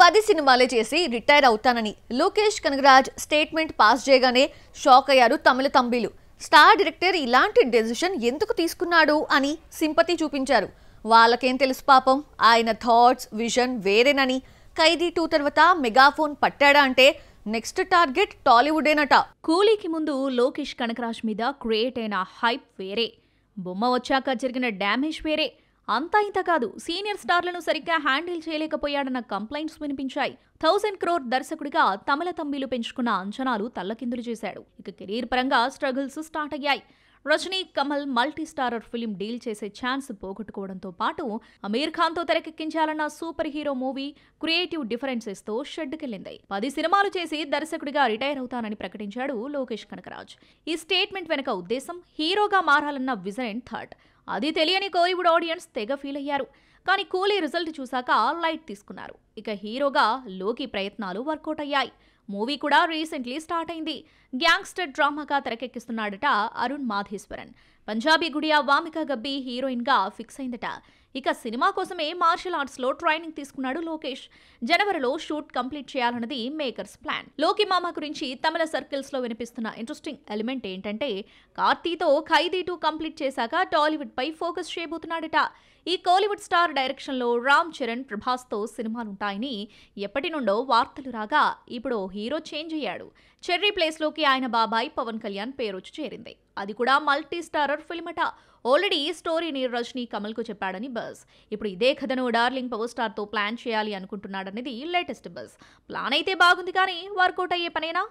10 సినిమాలే చేసి రిటైర్ అవుతానని లోకేష్ కనగరాజ్ స్టేట్మెంట్ పాస్ చేయగానే షాక్ అయ్యారు తమిళ తంబిలు. స్టార్ డైరెక్టర్ ఇలాంటి డెసిషన్ ఎందుకు తీసుకున్నాడు అని సింపతి చూపించారు. వాళ్ళకేం తెలుసు పాపం, ఆయన థాట్స్ విజన్ వేరేనని. ఖైదీ 2 తర్వాత మెగాఫోన్ పట్టాడా అంటే నెక్స్ట్ టార్గెట్ టాలీవుడేనట. కూలీకి ముందు లోకేష్ కనగరాజ్ మీద క్రియేట్ అయిన హైప్ వేరే, బొమ్మ వచ్చాక జరిగిన డ్యామేజ్ వేరే. అంతా ఇంత కాదు, సీనియర్ స్టార్లను సరిగ్గా హ్యాండిల్ చేయలేకపోయాడన్న కంప్లైంట్స్ వినిపించాయి. 1000 crore దర్శకుడిగా తమిళ తంబిలు పెంచుకున్న అంచనాలు తల్లకిందులు చేశాడు. ఇక కెరీర్ పరంగా స్ట్రగుల్స్ స్టార్ట్ అయ్యాయి. Rajini Kamal multi starrer film deal చేసే ఛాన్స్ పోగొట్టుకోవడంతో పాటు అమీర్ ఖాన్ తో తెరకెక్కించాలన్న super hero movie creative differences తో షెడ్డుకెళ్లింది. 10 సినిమాలు చేసి దర్శకుడిగా రిటైర్ అవుతానని ప్రకటించాడు లోకేష్ కనగరాజ్. ఈ స్టేట్మెంట్ వెనక ఉద్దేశం హీరోగా మారాలన్న విజన్ అండ్ థాట్. అది తెలియని కోలీవుడ్ ఆడియన్స్ తెగ ఫీల్ అయ్యారు. కానీ కూలీ రిజల్ట్ చూశాక లైట్ తీసుకున్నారు. ఇక హీరోగా లోకి ప్రయత్నాలు వర్కౌట్ అయ్యాయి. మూవీ కూడా రీసెంట్లీ స్టార్ట్ అయింది. గ్యాంగ్స్టర్ డ్రామాగా తెరకెక్కిస్తున్నాడట అరుణ్ మాధేశ్వరన్. పంజాబీ గుడియా వామిక గబ్బి హీరోయిన్ గా ఫిక్స్ అయిందట. ఇక సినిమా కోసమే మార్షల్ ఆర్ట్స్ లో ట్రైనింగ్ తీసుకున్నాడు లోకేష్. జనవరిలో షూట్ కంప్లీట్ చేయాలన్నది మేకర్స్ ప్లాన్. లోకి మామ గురించి తమిళ సర్కిల్స్ లో వినిపిస్తున్న ఇంట్రెస్టింగ్ ఎలిమెంట్ ఏంటంటే కార్తీతో ఖైదీ 2 కంప్లీట్ చేశాక టాలీవుడ్ పై ఫోకస్ చేయబోతున్నాడట. ఈ కోలీవుడ్ స్టార్ డైరెక్షన్ లో రామ్ చరణ్, ప్రభాస్ తో సినిమాలుంటాయని ఎప్పటి నుండో వార్తలు రాగా ఇప్పుడు హీరో చేంజ్ అయ్యాడు. చెర్రీ ప్లేస్ లోకి ఆయన బాబాయ్ పవన్ కళ్యాణ్ పేరొచ్చి చేరింది. అది కూడా మల్టీ స్టారర్ ఫిల్మ్ అట. ఆల్రెడీ ఈ స్టోరీని రజనీ కమల్ కు చెప్పాడని బజ్. ఇప్పుడు ఇదే కథను డార్లింగ్ పవర్ స్టార్ తో ప్లాన్ చేయాలి అనుకుంటున్నాడనేది లేటెస్ట్ బజ్. ప్లాన్ అయితే బాగుంది, కానీ వర్కౌట్ అయ్యే పనేనా?